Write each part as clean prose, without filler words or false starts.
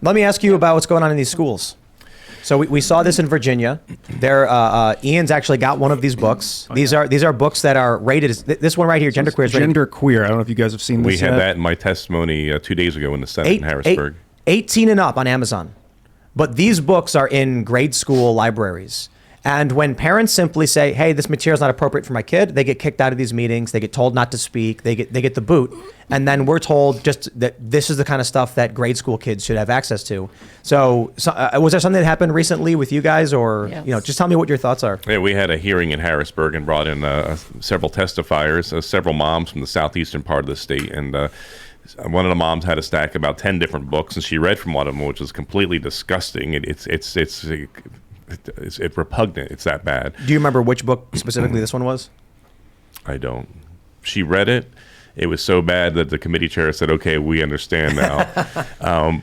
Let me ask you about what's going on in these schools. So we saw this in Virginia. Ian's actually got one of these books. These are books that are rated as, this one right here, Genderqueer is rated. Genderqueer. I don't know if you guys have seen this We had yet. that in my testimony 2 days ago in the Senate in Harrisburg. 18 and up on Amazon. But these books are in grade school libraries. And when parents simply say, hey, this material is not appropriate for my kid, they get kicked out of these meetings. They get told not to speak. They get the boot. And then we're told just that this is the kind of stuff that grade school kids should have access to. So was there something that happened recently with you guys? Or, Yes. just tell me what your thoughts are. Yeah, we had a hearing in Harrisburg and brought in several testifiers, several moms from the southeastern part of the state. And one of the moms had a stack of about 10 different books, and she read from one of them, which was completely disgusting. It's repugnant. It's that bad. Do you remember which book specifically this one was? I don't. She read it. It was so bad that the committee chair said, okay, we understand now.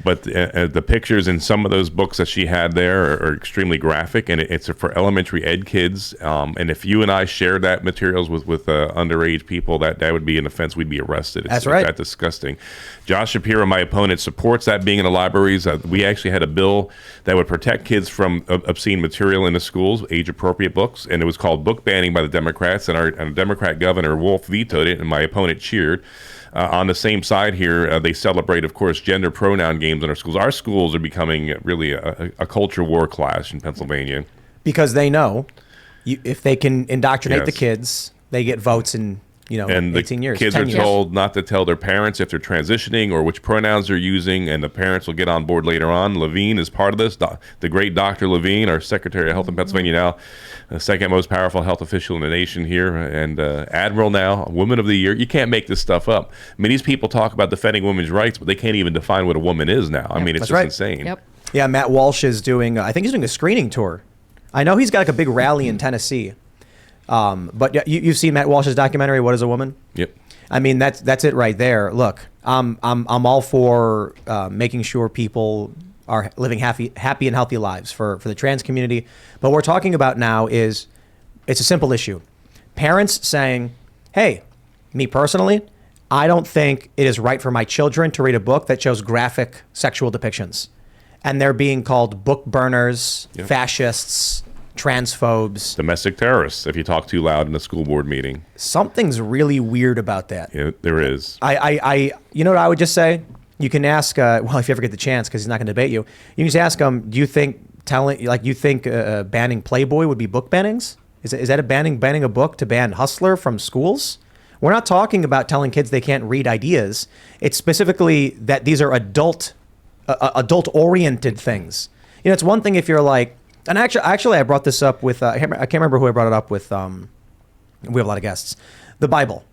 But the pictures in some of those books that she had there are extremely graphic, and it's for elementary ed kids. And if you and I shared that materials with underage people, that would be an offense. We'd be arrested. That's right. It's that disgusting. Josh Shapiro, my opponent, supports that being in the libraries. We actually had a bill that would protect kids from obscene material in the schools, age-appropriate books, and it was called book banning by the Democrats, and our Democrat governor, Wolf, vetoed it, and my opponent cheered. On the same side here, they celebrate, of course, gender pronoun games in our schools. Our schools are becoming really a culture war class in Pennsylvania. Because they know if they can indoctrinate Yes. the kids, they get votes in And 18 years. kids 10 are years. told not to tell their parents if they're transitioning or which pronouns they're using, and the parents will get on board later on. Levine is part of this. The great Dr. Levine, our Secretary of Health in Pennsylvania now, the second most powerful health official in the nation here, and Admiral now, Woman of the Year. You can't make this stuff up. I mean, these people talk about defending women's rights, but they can't even define what a woman is now. I mean, it's That's just right. insane. Yep. Yeah, Matt Walsh is doing, I think he's doing a screening tour. I know he's got like a big rally in Tennessee. But you've seen Matt Walsh's documentary, What is a Woman? Yep. I mean, that's it right there. Look, I'm all for making sure people are living happy and healthy lives for the trans community. But what we're talking about now it's a simple issue. Parents saying, hey, me personally, I don't think it is right for my children to read a book that shows graphic sexual depictions. And they're being called book burners, Yep. fascists, transphobes. Domestic terrorists, if you talk too loud in a school board meeting. Something's really weird about that. Yeah, there is. You know what I would just say? You can ask, well, if you ever get the chance, because he's not going to debate you, you can just ask him, do you think banning Playboy would be book bannings? Is that banning a book to ban Hustler from schools? We're not talking about telling kids they can't read ideas. It's specifically that these are adult-oriented things. You know, it's one thing if you're like, and actually I brought this up with, I can't remember who I brought it up with. We have a lot of guests. The Bible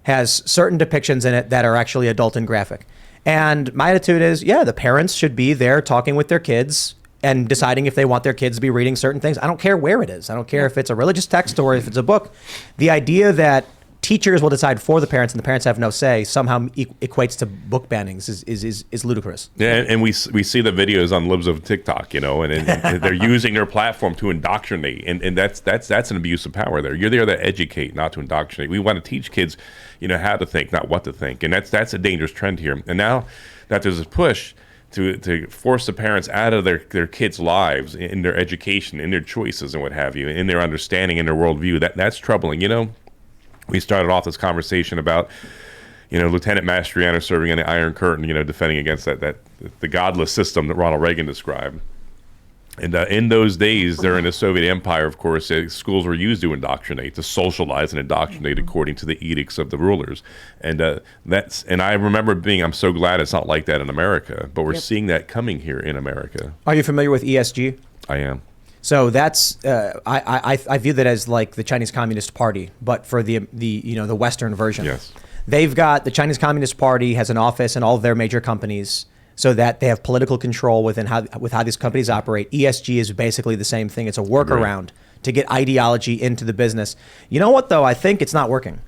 has certain depictions in it that are actually adult and graphic. And my attitude is, yeah, the parents should be there talking with their kids and deciding if they want their kids to be reading certain things. I don't care where it is. I don't care if it's a religious text or if it's a book. The idea that teachers will decide for the parents and the parents have no say somehow equates to book bannings is ludicrous. Yeah, and we see the videos on libs of TikTok, and they're using their platform to indoctrinate, and that's an abuse of power there. You're there to educate, not to indoctrinate. We want to teach kids, how to think, not what to think, and that's a dangerous trend here. And now that there's a push to force the parents out of their kids' lives, in their education, in their choices and what have you, in their understanding, in their worldview, that's troubling. We started off this conversation about, Lieutenant Mastriano serving in the Iron Curtain, defending against the godless system that Ronald Reagan described. And in those days, during the Soviet Empire, of course, schools were used to indoctrinate, to socialize and indoctrinate according to the edicts of the rulers. And and I remember I'm so glad it's not like that in America, but we're seeing that coming here in America. Are you familiar with ESG? I am. So that's I view that as like the Chinese Communist Party, but for the Western version. Yes. They've got the Chinese Communist Party has an office in all of their major companies, so that they have political control with how these companies operate. ESG is basically the same thing. It's a workaround to get ideology into the business. You know what though? I think it's not working.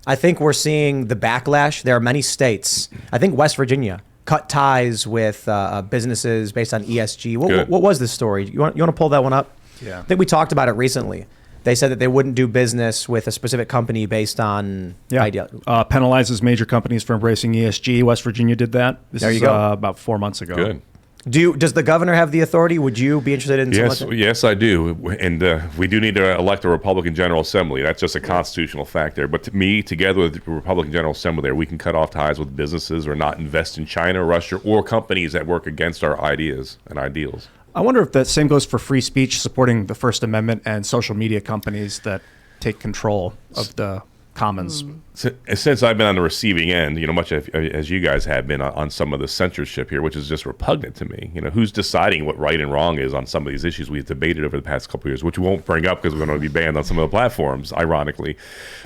I think we're seeing the backlash. There are many states. I think West Virginia cut ties with businesses based on ESG. What was this story? You want to pull that one up? Yeah. I think we talked about it recently. They said that they wouldn't do business with a specific company based on ideology. Penalizes major companies for embracing ESG. West Virginia did that. This there you is go. About 4 months ago. Good. Does the governor have the authority? Would you be interested in? Yes, I do, and we do need to elect a Republican General Assembly. That's just a constitutional fact there. But to me, together with the Republican General Assembly, there we can cut off ties with businesses or not invest in China, Russia, or companies that work against our ideas and ideals. I wonder if the same goes for free speech, supporting the First Amendment, and social media companies that take control of the commons. Since I've been on the receiving end, much as you guys have been on some of the censorship here, which is just repugnant to me. Who's deciding what right and wrong is on some of these issues we've debated over the past couple of years, which we won't bring up because we're going to be banned on some of the platforms, ironically.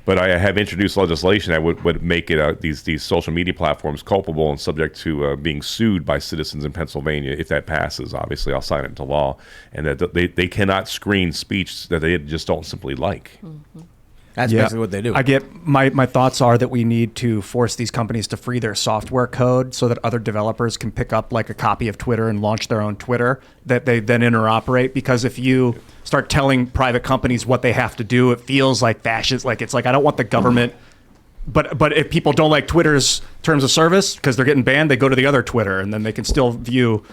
But I have introduced legislation that would make it these social media platforms culpable and subject to being sued by citizens in Pennsylvania if that passes. Obviously, I'll sign it into law, and that they cannot screen speech that they just don't simply like. Mm-hmm. That's basically what they do. I get my thoughts are that we need to force these companies to free their software code so that other developers can pick up like a copy of Twitter and launch their own Twitter that they then interoperate. Because if you start telling private companies what they have to do, it feels like fascist. Like it's like I don't want the government. But if people don't like Twitter's terms of service because they're getting banned, they go to the other Twitter and then they can still view.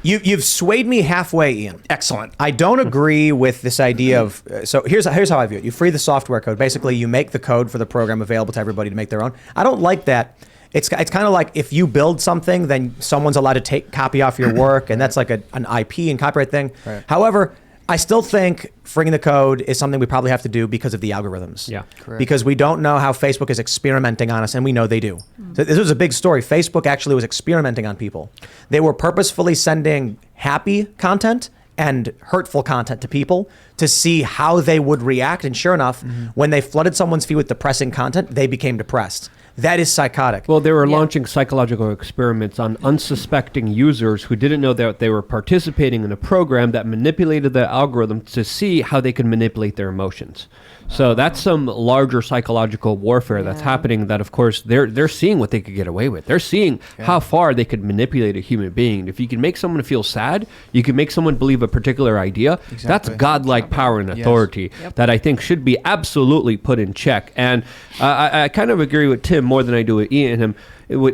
You've swayed me halfway, Ian. Excellent. I don't agree with this idea of, so here's how I view it. You free the software code. Basically, you make the code for the program available to everybody to make their own. I don't like that. It's kind of like if you build something, then someone's allowed to copy off your work, and that's like an IP and copyright thing. Right. However, I still think freeing the code is something we probably have to do because of the algorithms. Yeah, correct. Because we don't know how Facebook is experimenting on us, and we know they do. So this was a big story. Facebook actually was experimenting on people. They were purposefully sending happy content and hurtful content to people to see how they would react. And sure enough, when they flooded someone's feed with depressing content, they became depressed. That is psychotic. Well, they were launching psychological experiments on unsuspecting users who didn't know that they were participating in a program that manipulated the algorithm to see how they could manipulate their emotions. So that's some larger psychological warfare that's happening that, of course, they're seeing what they could get away with. They're seeing how far they could manipulate a human being. If you can make someone feel sad, you can make someone believe a particular idea. Exactly. That's godlike power and authority that I think should be absolutely put in check. And I kind of agree with Tim more than I do with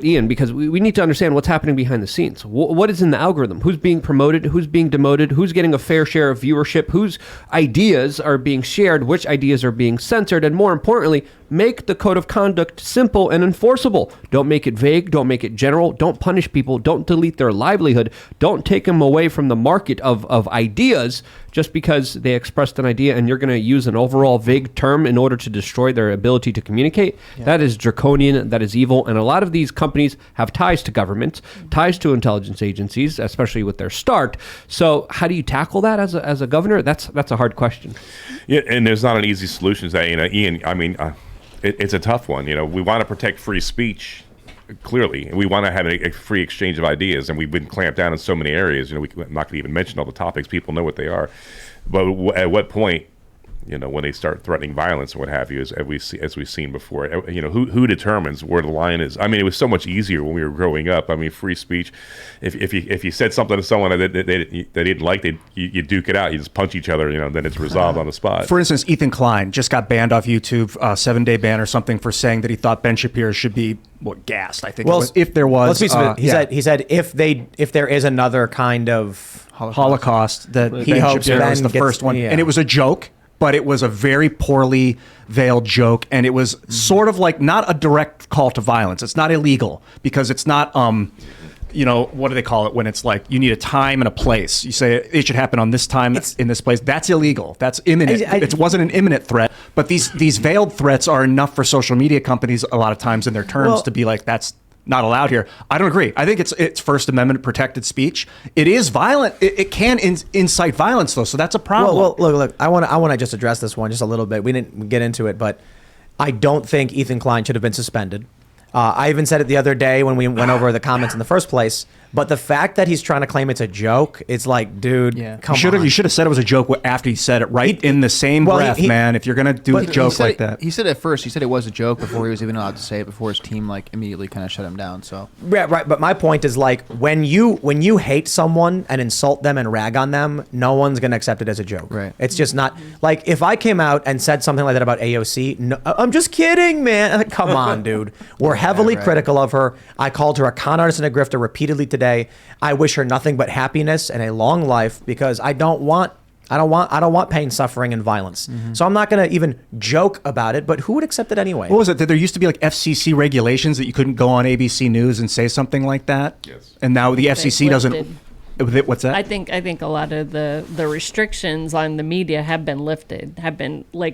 Ian because we need to understand what's happening behind the scenes. What is in the algorithm? Who's being promoted? Who's being demoted? Who's getting a fair share of viewership? Whose ideas are being shared? Which ideas are being censored? And more importantly, make the code of conduct simple and enforceable. Don't make it vague. Don't make it general. Don't punish people. Don't delete their livelihood. Don't take them away from the market of ideas just because they expressed an idea and you're going to use an overall vague term in order to destroy their ability to communicate. Yeah. That is draconian. That is evil. And a lot of these companies have ties to governments, ties to intelligence agencies, especially with their start. So how do you tackle that as a governor? That's a hard question. Yeah, and there's not an easy solution to that. Ian, I mean, it's a tough one. We want to protect free speech, clearly. We want to have a free exchange of ideas, and we've been clamped down in so many areas. I'm not going to even mention all the topics. People know what they are. But at what point, when they start threatening violence or what have you, as we've seen before, who determines where the line is? I mean, it was so much easier when we were growing up. I mean, free speech. If you said something to someone that they didn't like, you duke it out. You just punch each other. Then it's resolved on the spot. For instance, Ethan Klein just got banned off YouTube, 7-day ban or something, for saying that he thought Ben Shapiro should be gassed. I think. Well, if there was, he said if there is another kind of Holocaust that he hopes Shapiro was the first one, and it was a joke. But it was a very poorly veiled joke, and it was sort of like not a direct call to violence. It's not illegal because it's not, what do they call it when it's like you need a time and a place? You say it should happen on this time in this place. That's illegal. That's imminent. It wasn't an imminent threat, but these veiled threats are enough for social media companies a lot of times in their terms to be like, that's not allowed here. I don't agree. I think it's First Amendment protected speech. It is violent. It can incite violence though, so that's a problem. Well, look. I want to just address this one just a little bit. We didn't get into it, but I don't think Ethan Klein should have been suspended. I even said it the other day when we went over the comments in the first place. But the fact that he's trying to claim it's a joke, it's like, dude, come on. You should have said it was a joke after he said it, right? In the same breath, man. If you're going to do a joke like that. He said it first. He said it was a joke before he was even allowed to say it, before his team immediately kind of shut him down. So right. But my point is when you hate someone and insult them and rag on them, no one's going to accept it as a joke. Right. It's just not like if I came out and said something like that about AOC, no, I'm just kidding, man. Come on, dude. We're heavily critical of her. I called her a con artist and a grifter repeatedly today. say, I wish her nothing but happiness and a long life, because I don't want pain, suffering, and violence. So I'm not going to even joke about it, but who would accept it anyway? What was it? There used to be like FCC regulations that you couldn't go on ABC News and say something like that. Yes. And now the FCC doesn't. What's that? I think a lot of the restrictions on the media have been lifted,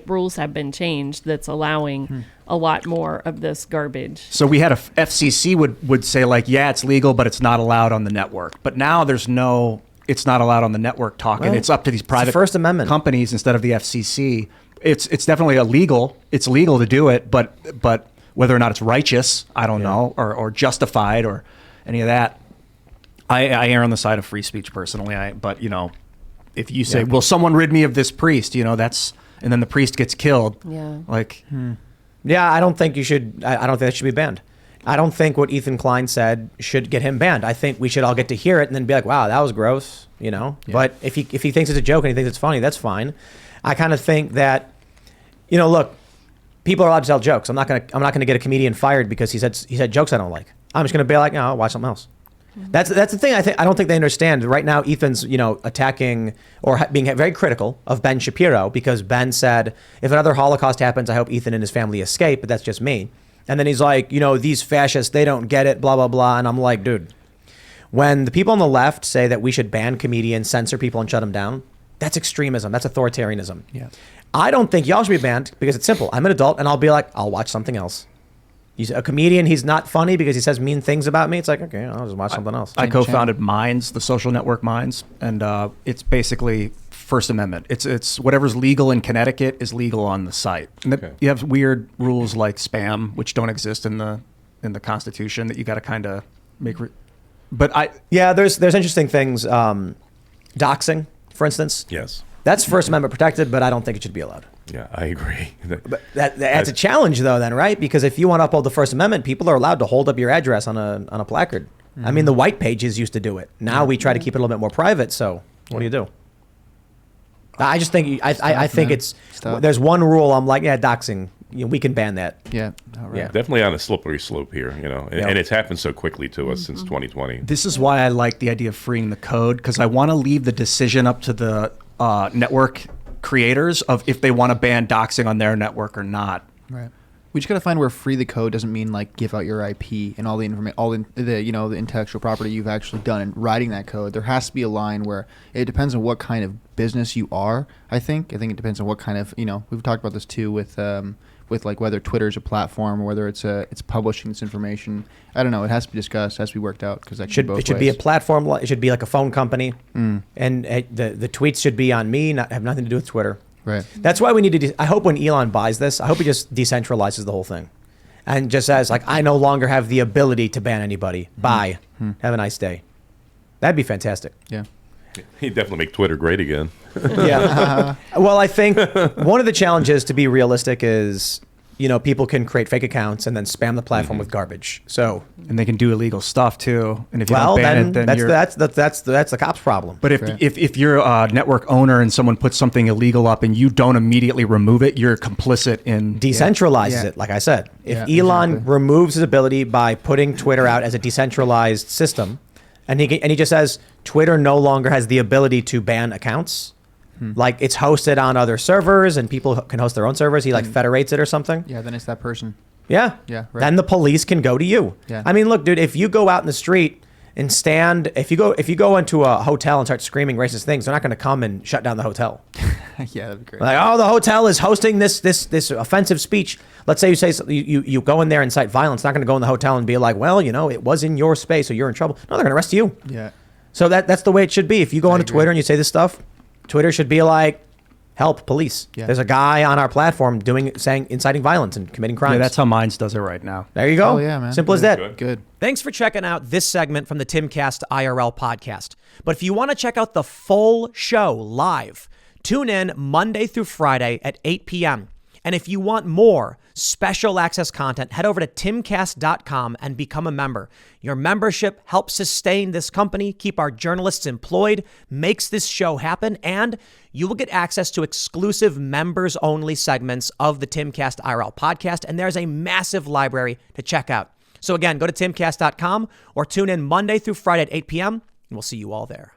rules have been changed that's allowing a lot more of this garbage. So we had a FCC would say like, yeah, it's legal, but it's not allowed on the network. But now there's no, it's not allowed on the network talking. Well, it's up to these private First Amendment companies instead of the FCC. It's definitely illegal. It's legal to do it, but whether or not it's righteous, I don't know, or justified or any of that. I err on the side of free speech personally. But if you say, "Will someone rid me of this priest?" and then the priest gets killed. Yeah. Yeah, I don't think you should. I don't think that should be banned. I don't think what Ethan Klein said should get him banned. I think we should all get to hear it and then be like, "Wow, that was gross," Yeah. But if he thinks it's a joke and he thinks it's funny, that's fine. I kind of think that, look, people are allowed to tell jokes. I'm not gonna get a comedian fired because he said jokes I don't like. I'm just gonna be like, no, I'll watch something else. That's the thing. I don't think they understand right now. Ethan's attacking or being very critical of Ben Shapiro because Ben said, if another Holocaust happens, I hope Ethan and his family escape. But that's just me. And then he's like, these fascists, they don't get it, blah blah blah. And I'm like, dude, when the people on the left say that we should ban comedians, censor people, and shut them down, that's extremism. That's authoritarianism. Yeah. I don't think y'all should be banned because it's simple. I'm an adult, and I'll be like, I'll watch something else. He's a comedian. He's not funny because he says mean things about me. It's like, okay, I'll just watch something else. I co-founded Minds, the social network Minds, and it's basically First Amendment. It's whatever's legal in Connecticut is legal on the site. And you have weird rules like spam, which don't exist in the Constitution that you got to kind of make. There's interesting things. Doxing, for instance. Yes. That's First Amendment protected, but I don't think it should be allowed. Yeah, I agree. But that's a challenge, though, then, right? Because if you want to uphold the First Amendment, people are allowed to hold up your address on a placard. I mean, the white pages used to do it. Now we try to keep it a little bit more private. So what do you do? I just think I think there's one rule. I'm like, doxing. We can ban that. Yeah. Right. Yeah. Definitely on a slippery slope here, and it's happened so quickly to us since 2020. This is why I like the idea of freeing the code, because I want to leave the decision up to the network creators of if they want to ban doxing on their network or not. Right. We just got to find where free the code doesn't mean like give out your IP and all the information, the intellectual property you've actually done and writing that code. There has to be a line where it depends on what kind of business you are. I think it depends on what kind of we've talked about this too with like whether Twitter's a platform or whether it's publishing this information. I don't know. It has to be discussed. It has to be worked out because it should be a platform. It should be like a phone company, and the tweets should be on me. Have nothing to do with Twitter. Right. That's why we need to. I hope when Elon buys this, I hope he just decentralizes the whole thing, and just says like, I no longer have the ability to ban anybody. Bye. Have a nice day. That'd be fantastic. Yeah. He'd definitely make Twitter great again. Yeah. Well, I think one of the challenges, to be realistic, is people can create fake accounts and then spam the platform with garbage. So and they can do illegal stuff too. And if you don't ban it, then that's the cops' problem. But if you're a network owner and someone puts something illegal up and you don't immediately remove it, you're complicit in decentralizes it. Like I said, if Elon removes his ability by putting Twitter out as a decentralized system, and he just says Twitter no longer has the ability to ban accounts. Like it's hosted on other servers and people can host their own servers. He federates it or something. Yeah, then it's that person. Yeah. Yeah. Right. Then the police can go to you. Yeah. I mean, look, dude, if you go out in the street and if you go into a hotel and start screaming racist things, they're not going to come and shut down the hotel. Yeah, that'd be great. Like, oh, the hotel is hosting this offensive speech. Let's say you go in there and incite violence. Not going to go in the hotel and be like, well, it was in your space, so you're in trouble. No, they're going to arrest you. Yeah. So that's the way it should be. If you go onto Twitter and you say this stuff, Twitter should be like, help police. Yeah. There's a guy on our platform inciting violence and committing crimes. Yeah, that's how Minds does it right now. There you go. Oh, yeah, man. Simple as that. Good. Thanks for checking out this segment from the Timcast IRL podcast. But if you want to check out the full show live, tune in Monday through Friday at 8 p.m. And if you want more special access content, head over to timcast.com and become a member. Your membership helps sustain this company, keep our journalists employed, makes this show happen, and you will get access to exclusive members-only segments of the Timcast IRL podcast, and there's a massive library to check out. So again, go to timcast.com or tune in Monday through Friday at 8 p.m. and we'll see you all there.